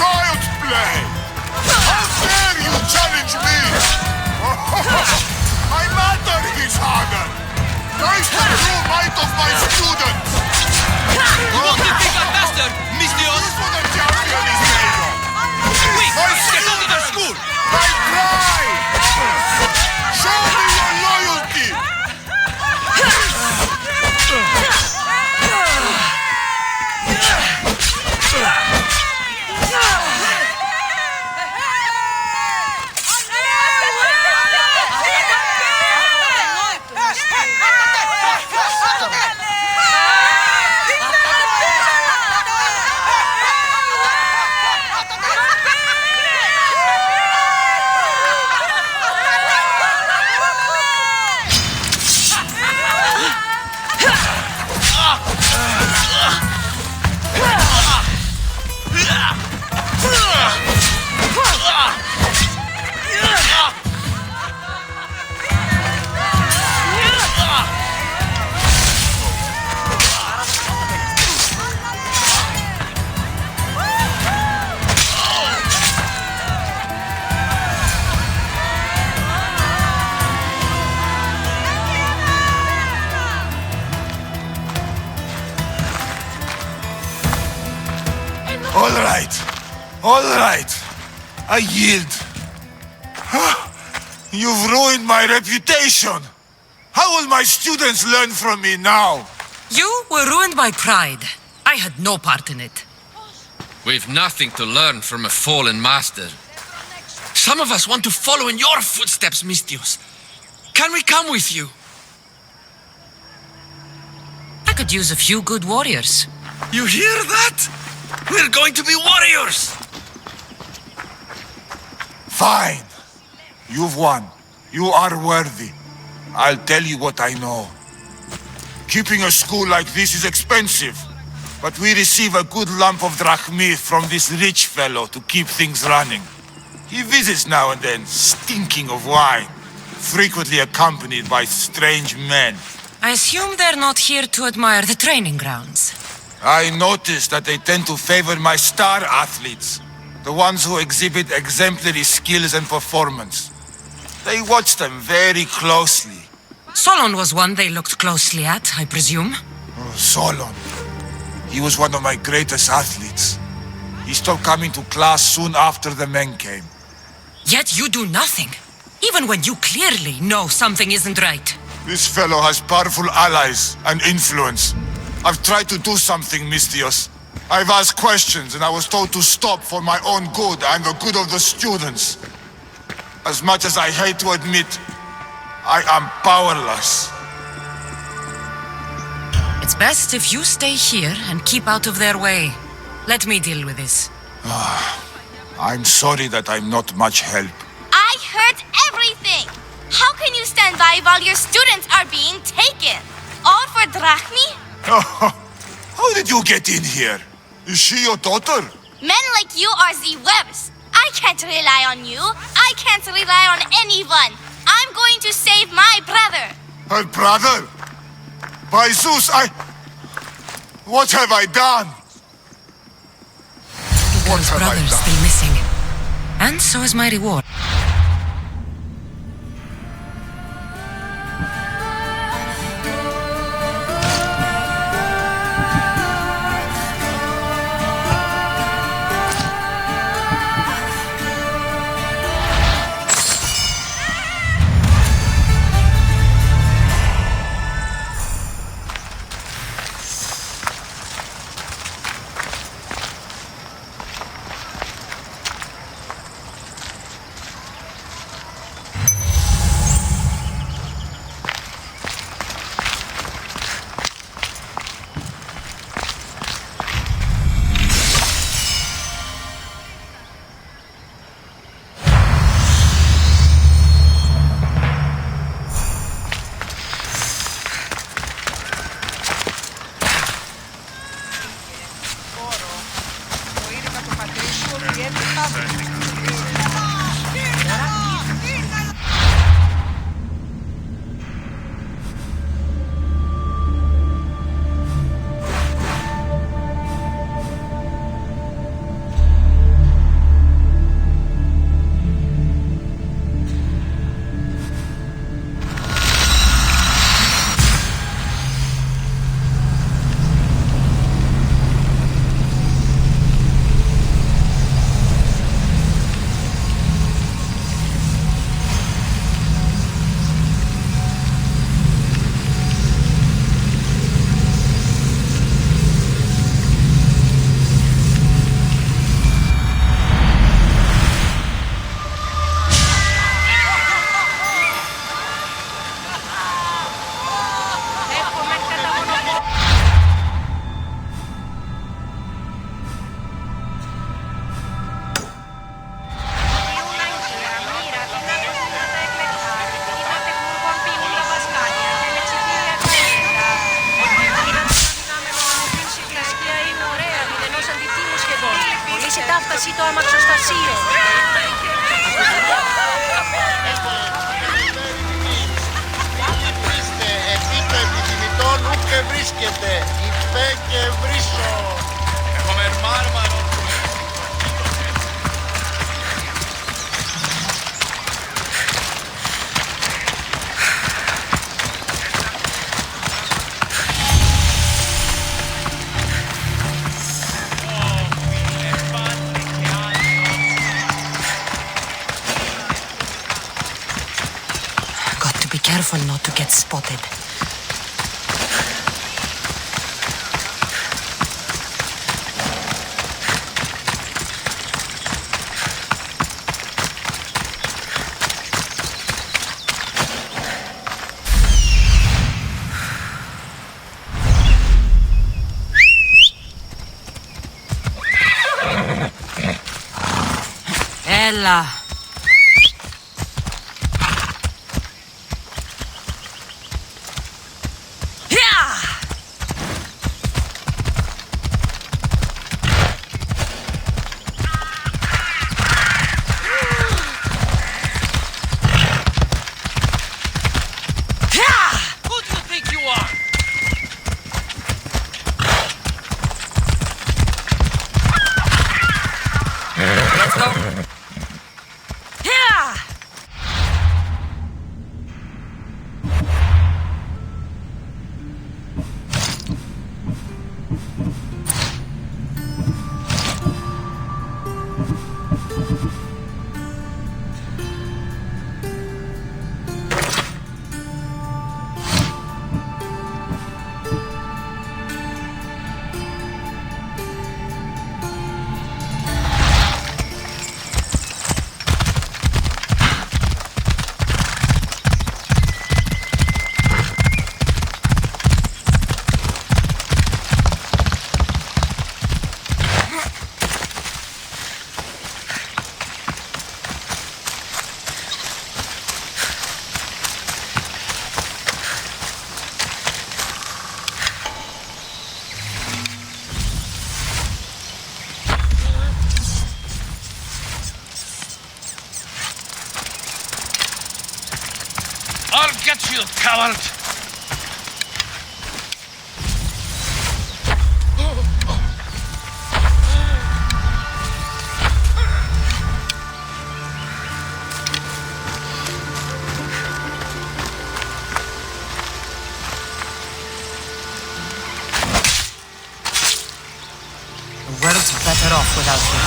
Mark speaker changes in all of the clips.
Speaker 1: child's play! How dare you challenge me! My matter is harder! Nice the true might of my students!
Speaker 2: You want to think I'm master, Mistios?
Speaker 1: This is what a champion is made of!
Speaker 2: Quick!
Speaker 1: My
Speaker 2: Get out of the
Speaker 1: students!
Speaker 2: school!
Speaker 1: My pride! Show me your loyalty! All right. I yield. You've ruined my reputation. How will my students learn from me now?
Speaker 3: You were ruined by pride. I had no part in it.
Speaker 2: We've nothing to learn from a fallen master. Some of us want to follow in your footsteps, Mistios. Can we come with you?
Speaker 3: I could use a few good warriors.
Speaker 2: You hear that? We're going to be warriors!
Speaker 1: Fine. You've won. You are worthy. I'll tell you what I know. Keeping a school like this is expensive, but we receive a good lump of drachmi from this rich fellow to keep things running. He visits now and then, stinking of wine, frequently accompanied by strange men.
Speaker 3: I assume they're not here to admire the training grounds.
Speaker 1: I noticed that they tend to favor my star athletes, the ones who exhibit exemplary skills and performance. They watch them very closely.
Speaker 3: Solon was one they looked closely at, I presume.
Speaker 1: Oh, Solon. He was one of my greatest athletes. He stopped coming to class soon after the men came.
Speaker 3: Yet you do nothing, even when you clearly know something isn't right.
Speaker 1: This fellow has powerful allies and influence. I've tried to do something, Mistios. I've asked questions and I was told to stop for my own good and the good of the students. As much as I hate to admit, I am powerless.
Speaker 3: It's best if you stay here and keep out of their way. Let me deal with this.
Speaker 1: I'm sorry that I'm not much help.
Speaker 4: I heard everything! How can you stand by while your students are being taken? All for drachmi?
Speaker 1: How did you get in here? Is she your daughter?
Speaker 4: Men like you are the worst. I can't rely on you. I can't rely on anyone. I'm going to save my brother.
Speaker 1: Her brother? By Zeus, what have I done?
Speaker 3: The girl's brother's still missing. And so is my reward. μετά φτάσει το αμαξοστασίο.
Speaker 5: Επί το επιθυμητόν ουκ και βρίσκεται. Υπέ και βρίσω. Έχουμε μάρμαρο.
Speaker 3: Got to be careful not to get spotted. Έλα.
Speaker 2: I'll get you, coward!
Speaker 3: The world's better off without you.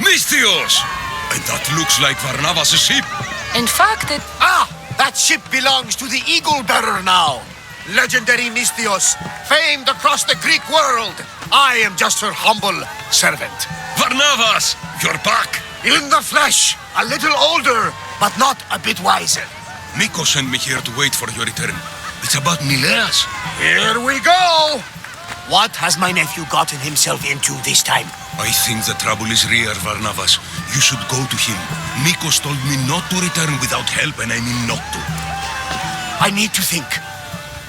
Speaker 2: Misthios! And that looks like Varnavas' ship.
Speaker 3: In fact, it...
Speaker 5: Ah! That ship belongs to the Eagle Bearer now. legendary Mystios, famed across the Greek world. I am just her humble servant.
Speaker 6: Varnavas, you're back.
Speaker 5: In the flesh, a little older, but not a bit wiser.
Speaker 6: Miko sent me here to wait for your return. It's about Nileas.
Speaker 5: Here we go! What has my nephew gotten himself into this time?
Speaker 6: I think the trouble is real, Varnavas. You should go to him. Mikos told me not to return without help, and I mean not to.
Speaker 5: I need to think.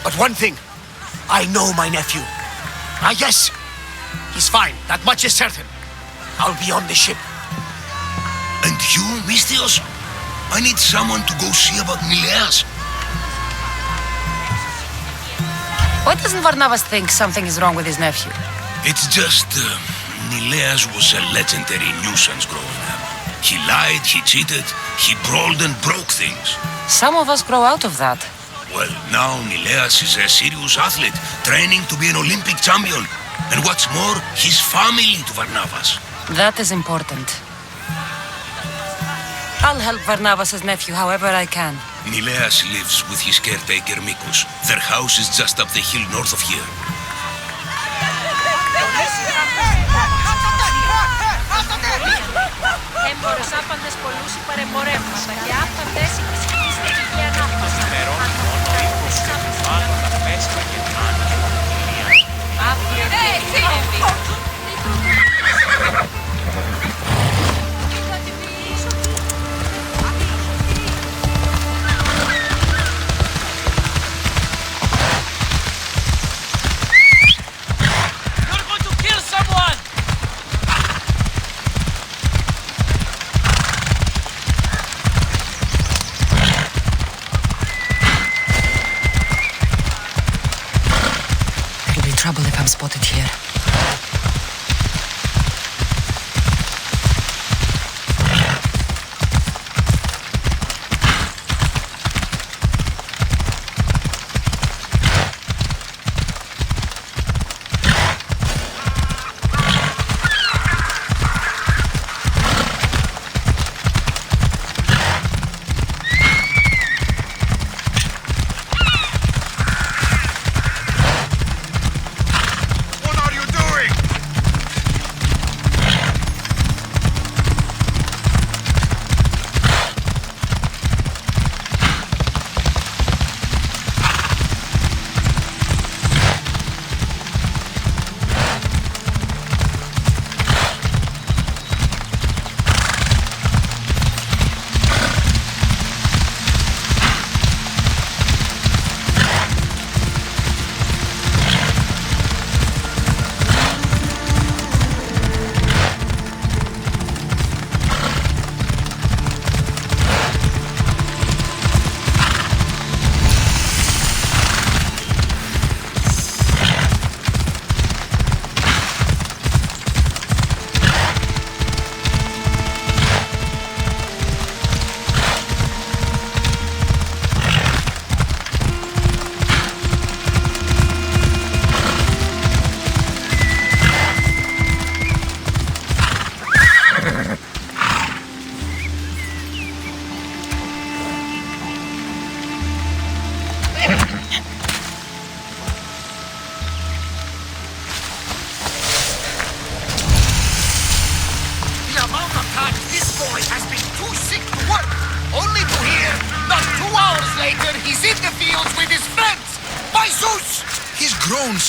Speaker 5: But one thing, I know my nephew. Ah, yes, he's fine. That much is certain. I'll be on the ship.
Speaker 6: And you, Mystios? I need someone to go see about Nileas.
Speaker 3: Why doesn't Varnavas think something is wrong with his nephew?
Speaker 6: It's just, Nileas was a legendary nuisance growing up. He lied, he cheated, he brawled and broke things.
Speaker 3: Some of us grow out of that.
Speaker 6: Well, now Nileas is a serious athlete, training to be an Olympic champion. And what's more, he's family to Varnavas.
Speaker 3: That is important. I'll help Varnavas' nephew however I can.
Speaker 6: Nileas lives with his caretaker Mikos. Their house is just up the hill north of here.
Speaker 7: Έμπορος άπαντες πολλούς υπερεμπορεύματα και άπαντες υπησχύει στην πηγή ανάπτυξη. Αύριο
Speaker 3: trouble if I'm spotted here.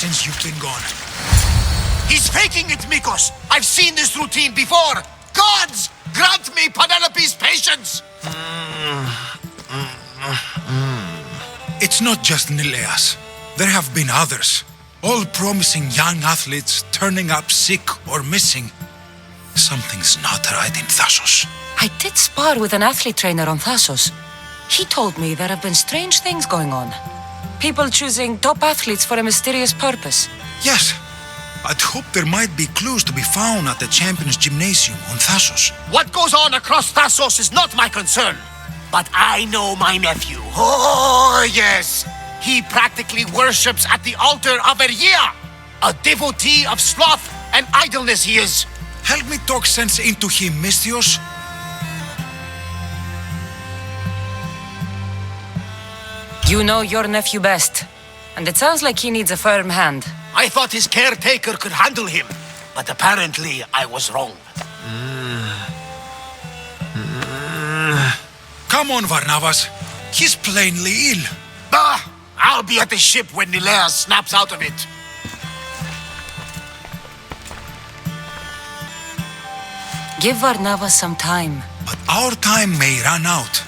Speaker 1: Since you've been gone.
Speaker 5: He's faking it, Mikos! I've seen this routine before! Gods! Grant me Penelope's patience!
Speaker 1: It's not just Nileas. There have been others. All promising young athletes turning up sick or missing. Something's not right in Thassos.
Speaker 3: I did spar with an athlete trainer on Thassos. He told me there have been strange things going on. People choosing top athletes for a mysterious purpose.
Speaker 1: Yes. I'd hope there might be clues to be found at the Champions Gymnasium on Thassos.
Speaker 5: What goes on across Thassos is not my concern. But I know my nephew. Oh, yes. He practically worships at the altar of Ergia. A devotee of sloth and idleness he is.
Speaker 1: Help me talk sense into him, Mystios.
Speaker 3: You know your nephew best. And it sounds like he needs a firm hand.
Speaker 5: I thought his caretaker could handle him, but apparently I was wrong.
Speaker 6: Come on, Varnavas. He's plainly ill.
Speaker 5: Bah! I'll be at the ship when Nilea snaps out of it.
Speaker 3: Give Varnava some time.
Speaker 6: But our time may run out.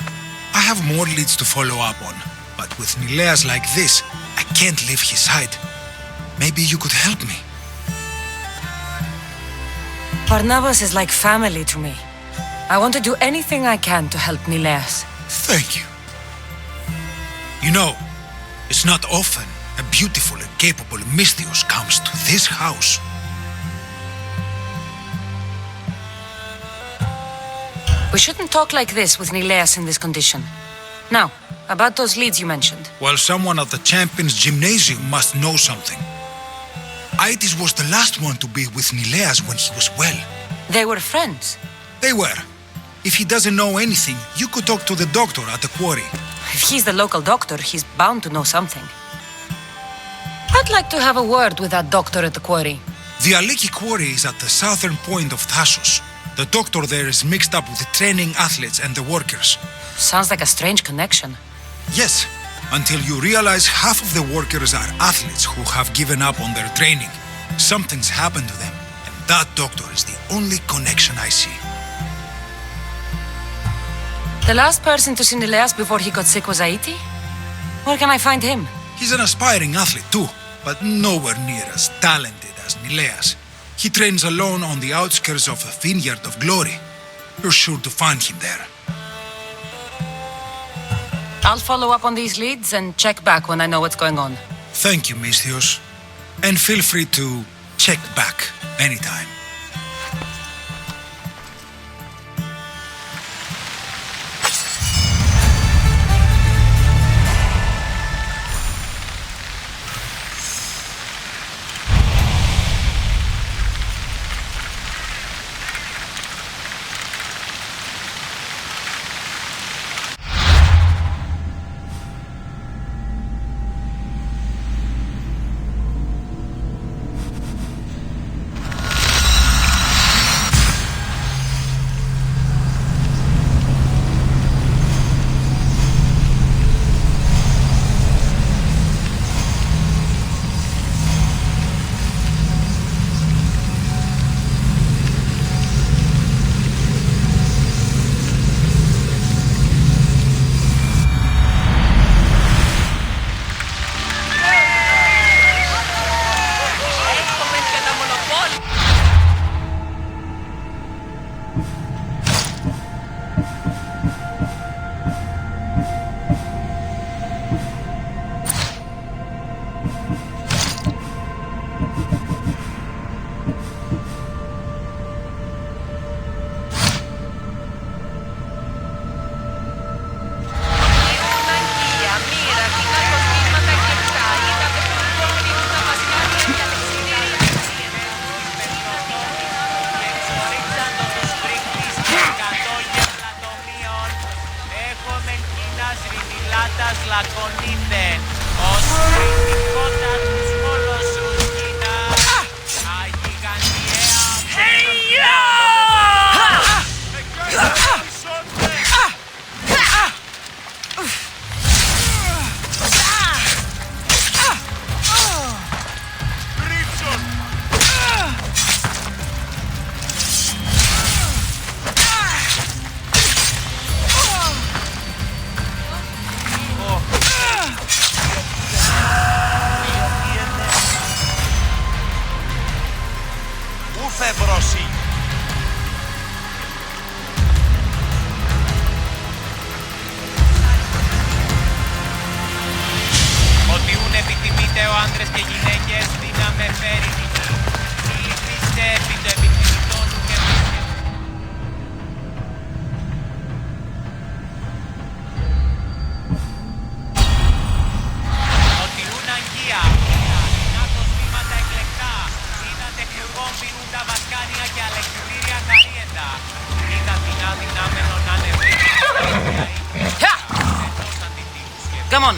Speaker 6: I have more leads to follow up on. But with Nileas like this, I can't leave his side. Maybe you could help me.
Speaker 3: Varnavas is like family to me. I want to do anything I can to help Nileas.
Speaker 6: Thank you. You know, it's not often a beautiful and capable Misthios comes to this house.
Speaker 3: We shouldn't talk like this with Nileas in this condition. Now, about those leads you mentioned.
Speaker 6: Well, someone at the Champions Gymnasium must know something. Aitis was the last one to be with Nileas when he was well.
Speaker 3: They were friends.
Speaker 6: They were. If he doesn't know anything, you could talk to the doctor at the quarry.
Speaker 3: If he's the local doctor, he's bound to know something. I'd like to have a word with that doctor at the quarry.
Speaker 6: The Aliki quarry is at the southern point of Thassos. The doctor there is mixed up with the training athletes and the workers.
Speaker 3: Sounds like a strange connection.
Speaker 6: Yes, until you realize half of the workers are athletes who have given up on their training. Something's happened to them, and that doctor is the only connection I see.
Speaker 3: The last person to see Nileas before he got sick was Aiti? Where can I find him?
Speaker 6: He's an aspiring athlete too, but nowhere near as talented as Nileas. He trains alone on the outskirts of the Vineyard of Glory. You're sure to find him there.
Speaker 3: I'll follow up on these leads and check back when I know what's going on.
Speaker 6: Thank you, Misthios. And feel free to check back anytime.
Speaker 3: Come on.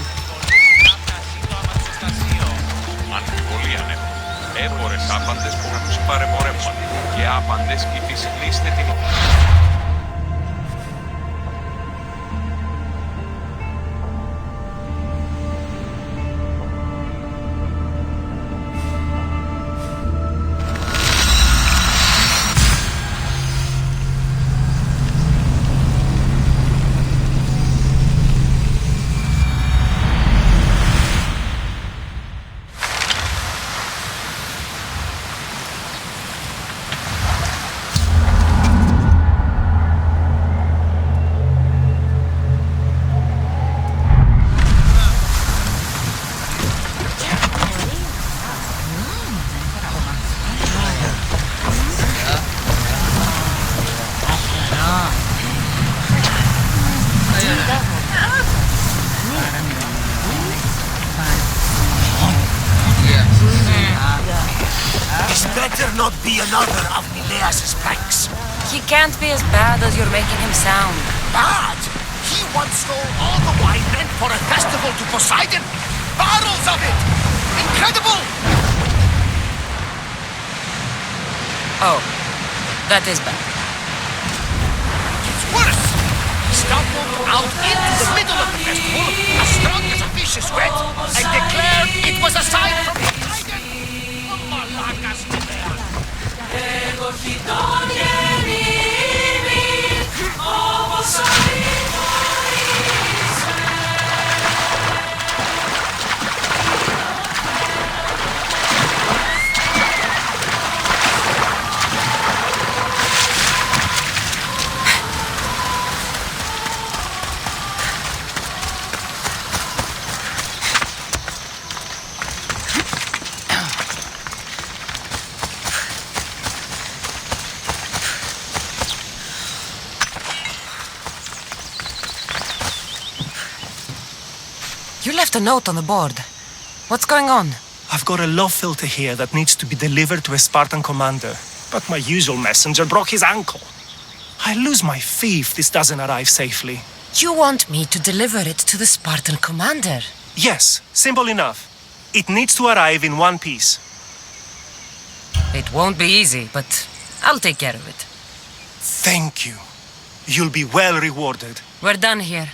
Speaker 8: Πολύ ανέφερε. Έπορες άπαντες πόλους παρεμορεύματι και άπαντες κοιτής κλείστε την...
Speaker 5: This better not be another of Mileas' pranks.
Speaker 3: He can't be as bad as you're making him sound.
Speaker 5: Bad! He once stole all the wine meant for a festival to Poseidon! Barrels of it! Incredible!
Speaker 3: Oh, that is bad.
Speaker 5: It's worse! He stumbled out into the middle of the festival, as strong as a fish is wet, and declared it was a sign from Poseidon! Malacas Mileas!
Speaker 3: You left a note on the board. What's going on?
Speaker 9: I've got a love filter here that needs to be delivered to a Spartan commander. But my usual messenger broke his ankle. I'll lose my fee if this doesn't arrive safely.
Speaker 3: You want me to deliver it to the Spartan commander?
Speaker 9: Yes, simple enough. It needs to arrive in one piece.
Speaker 3: It won't be easy, but I'll take care of it.
Speaker 9: Thank you. You'll be well rewarded.
Speaker 3: We're done here.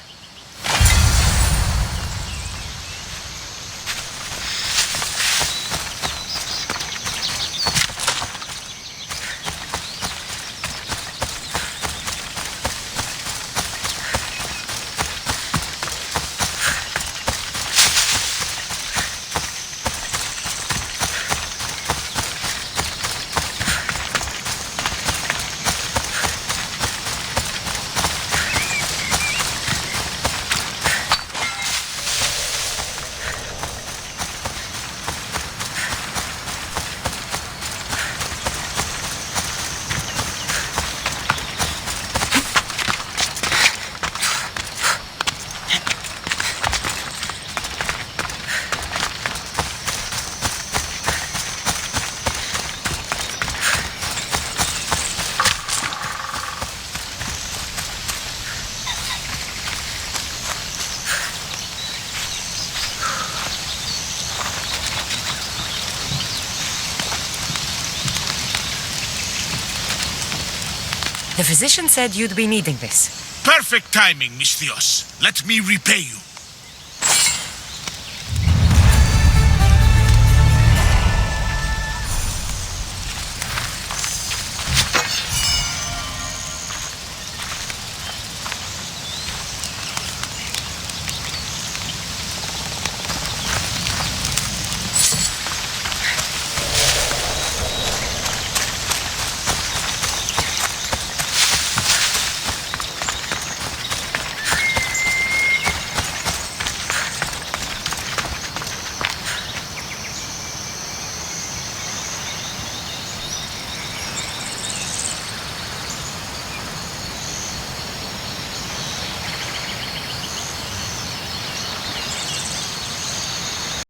Speaker 3: The physician said you'd be needing this.
Speaker 1: Perfect timing, Misthios. Let me repay you.